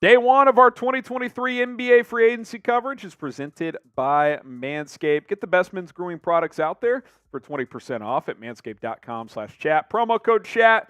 Day one of our 2023 NBA free agency coverage is presented by Manscaped. Get the best men's grooming products out there for 20% off at manscaped.com/chat. Promo code chat.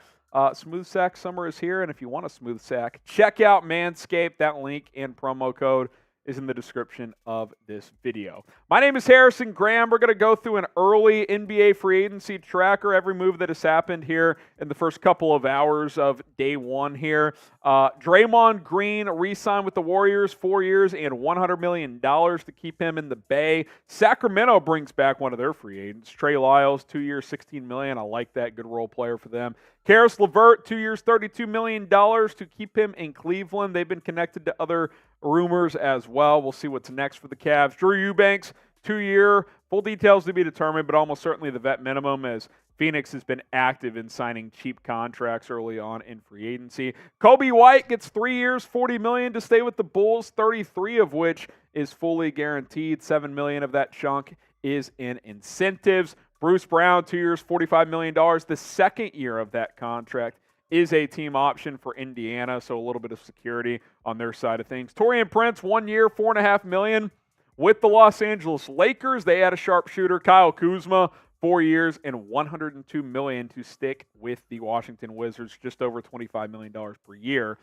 Smooth Sack summer is here, and if you want a smooth sack, check out Manscaped. That link and promo code is in the description of this video. My name is Harrison Graham. We're going to go through an early NBA free agency tracker, every move that has happened here in the first couple of hours of day one here. Draymond Green re-signed with the Warriors, 4 years and $100 million to keep him in the Bay. Sacramento brings back one of their free agents, Trey Lyles, 2 years, $16 million. I like that. Good role player for them. Caris LeVert, 2 years, $32 million to keep him in Cleveland. They've been connected to other rumors as well. We'll see what's next for the Cavs. Drew Eubanks, 2-year, full details to be determined, but almost certainly the vet minimum, as Phoenix has been active in signing cheap contracts early on in free agency. Coby White gets 3 years, $40 million to stay with the Bulls, 33 of which is fully guaranteed. $7 million of that chunk is in incentives. Bruce Brown, 2 years, $45 million. The second year of that contract is a team option for Indiana, so a little bit of security on their side of things. Taurean Prince, 1 year, $4.5 million with the Los Angeles Lakers. They add a sharpshooter, Kyle Kuzma, 4 years and $102 million to stick with the Washington Wizards, just over $25 million per year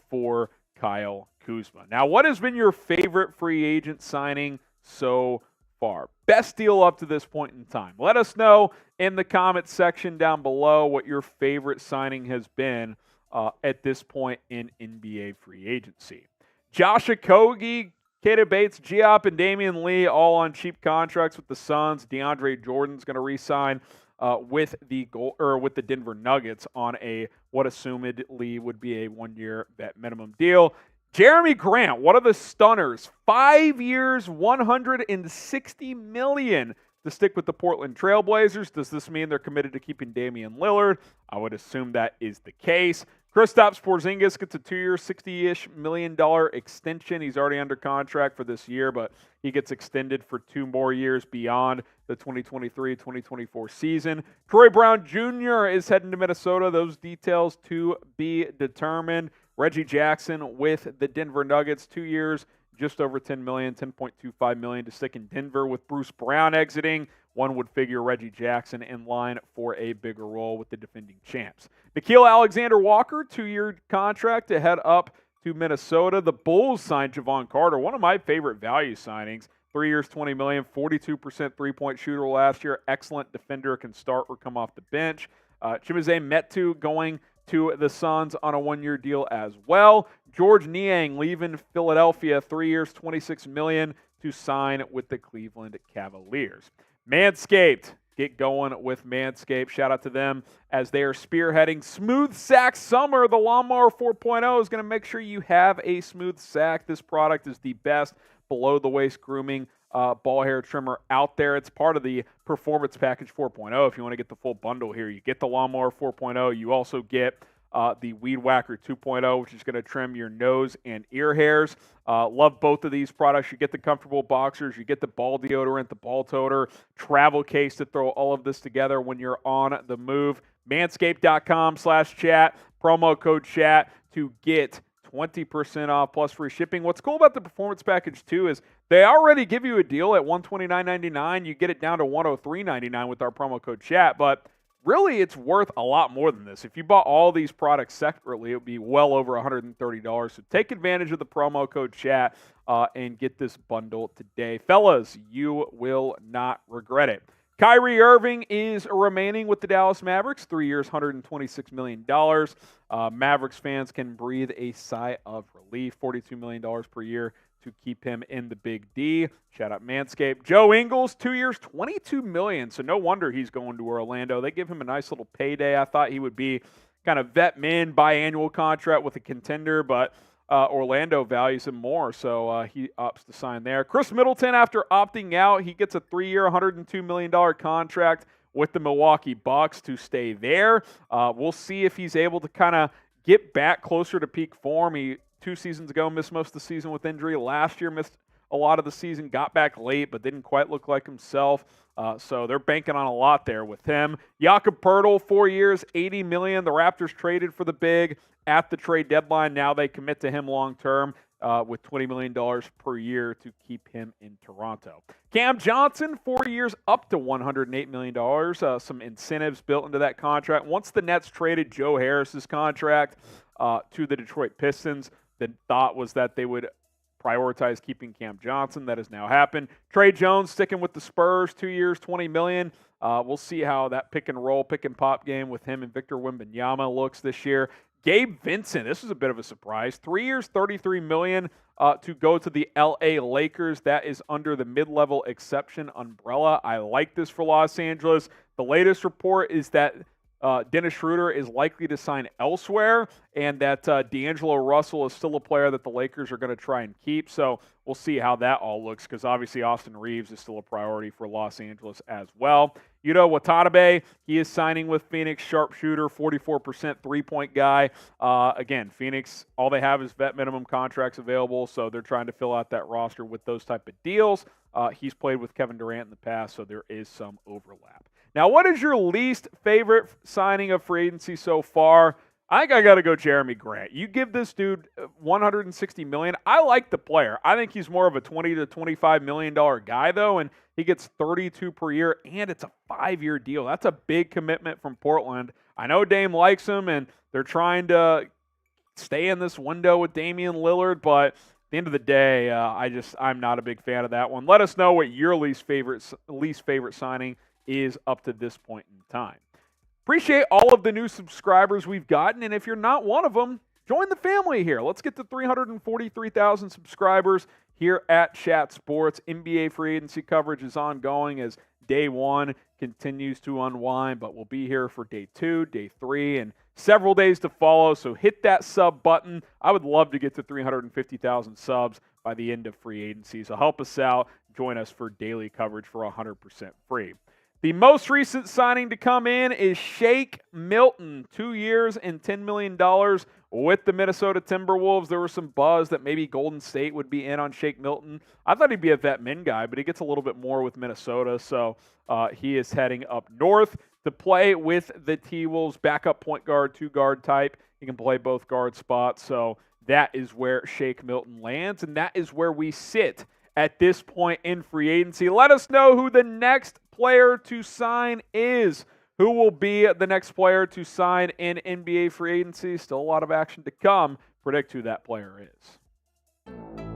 for Kyle Kuzma. Now, what has been your favorite free agent signing so far? Best deal up to this point in time. Let us know in the comments section down below what your favorite signing has been at this point in NBA free agency. Josh Okogie, Keita Bates, Giop, and Damian Lee all on cheap contracts with the Suns. DeAndre Jordan's going to re-sign with the Denver Nuggets on what assumedly would be a 1-year vet minimum deal. Jeremy Grant, one of the stunners, 5 years, $160 million to stick with the Portland Trailblazers. Does this mean they're committed to keeping Damian Lillard? I would assume that is the case. Kristaps Porzingis gets a 2-year, $60-ish million extension. He's already under contract for this year, but he gets extended for 2 more years beyond the 2023-2024 season. Troy Brown Jr. is heading to Minnesota. Those details to be determined. Reggie Jackson with the Denver Nuggets, 2 years, just over $10 million, $10.25 million to stick in Denver. With Bruce Brown exiting, one would figure Reggie Jackson in line for a bigger role with the defending champs. Nickeil Alexander-Walker, 2-year contract to head up to Minnesota. The Bulls signed Javon Carter, one of my favorite value signings. 3 years, $20 million, 42% three-point shooter last year. Excellent defender, can start or come off the bench. Chimezie Metu going to the Suns on a 1-year deal as well. George Niang leaving Philadelphia, 3 years, $26 million to sign with the Cleveland Cavaliers. Manscaped, get going with Manscaped. Shout out to them as they are spearheading Smooth Sack Summer. The Lawnmower 4.0 is going to make sure you have a smooth sack. This product is the best below-the-waist grooming ball hair trimmer out there. It's part of the Performance Package 4.0. If you want to get the full bundle here, you get the Lawnmower 4.0. You also get the Weed Whacker 2.0, which is going to trim your nose and ear hairs. Love both of these products. You get the comfortable boxers. You get the ball deodorant, the ball toter, travel case to throw all of this together when you're on the move. Manscaped.com/chat, promo code chat to get 20% off plus free shipping. What's cool about the Performance Package 2 is they already give you a deal at $129.99. You get it down to $103.99 with our promo code chat, but really it's worth a lot more than this. If you bought all these products separately, it would be well over $130. So take advantage of the promo code chat and get this bundle today. Fellas, you will not regret it. Kyrie Irving is remaining with the Dallas Mavericks, 3 years, $126 million. Mavericks fans can breathe a sigh of relief, $42 million per year to keep him in the Big D. Shout out Manscaped. Joe Ingles, 2 years, $22 million. So no wonder he's going to Orlando. They give him a nice little payday. I thought he would be kind of vet min biannual contract with a contender, but Orlando values him more, so he opts to sign there. Khris Middleton, after opting out, he gets a 3-year, $102 million contract with the Milwaukee Bucks to stay there. We'll see if he's able to kind of get back closer to peak form. He 2 seasons ago missed most of the season with injury. Last year missed a lot of the season, got back late, but didn't quite look like himself. So they're banking on a lot there with him. Jakob Poeltl, 4 years, $80 million. The Raptors traded for the big at the trade deadline. Now they commit to him long term with $20 million per year to keep him in Toronto. Cam Johnson, 4 years, up to $108 million. Some incentives built into that contract. Once the Nets traded Joe Harris's contract to the Detroit Pistons, the thought was that they would prioritize keeping Cam Johnson. That has now happened. Trey Jones sticking with the Spurs, 2 years, $20 million. We'll see how that pick and roll, pick and pop game with him and Victor Wembanyama looks this year. Gabe Vincent, this is a bit of a surprise. 3 years, $33 million to go to the LA Lakers. That is under the mid-level exception umbrella. I like this for Los Angeles. The latest report is that Dennis Schroeder is likely to sign elsewhere, and that D'Angelo Russell is still a player that the Lakers are going to try and keep. So we'll see how that all looks, because obviously Austin Reeves is still a priority for Los Angeles as well. Yuta Watanabe, he is signing with Phoenix, sharpshooter, 44% three-point guy. Again, Phoenix, all they have is vet minimum contracts available, so they're trying to fill out that roster with those type of deals. He's played with Kevin Durant in the past, so there is some overlap. Now, what is your least favorite signing of free agency so far? I think I got to go Jeremy Grant. You give this dude $160 million. I like the player. I think he's more of a $20 to $25 million guy, though, and he gets $32 per year, and it's a 5-year deal. That's a big commitment from Portland. I know Dame likes him, and they're trying to stay in this window with Damian Lillard, but at the end of the day, I'm not a big fan of that one. Let us know what your least favorite signing is up to this point in time. Appreciate all of the new subscribers we've gotten, and if you're not one of them, join the family here. Let's get to 343,000 subscribers here at Chat Sports. NBA free agency coverage is ongoing as day one continues to unwind, but we'll be here for day 2, day 3, and several days to follow, so hit that sub button. I would love to get to 350,000 subs by the end of free agency, so help us out. Join us for daily coverage for 100% free. The most recent signing to come in is Shake Milton, 2 years and $10 million with the Minnesota Timberwolves. There was some buzz that maybe Golden State would be in on Shake Milton. I thought he'd be a vet min guy, but he gets a little bit more with Minnesota, so he is heading up north to play with the T-Wolves, backup point guard, 2-guard type. He can play both guard spots, so that is where Shake Milton lands, and that is where we sit at this point in free agency. Let us know who the next player to sign is. Who will be the next player to sign in NBA free agency? Still a lot of action to come. Predict who that player is.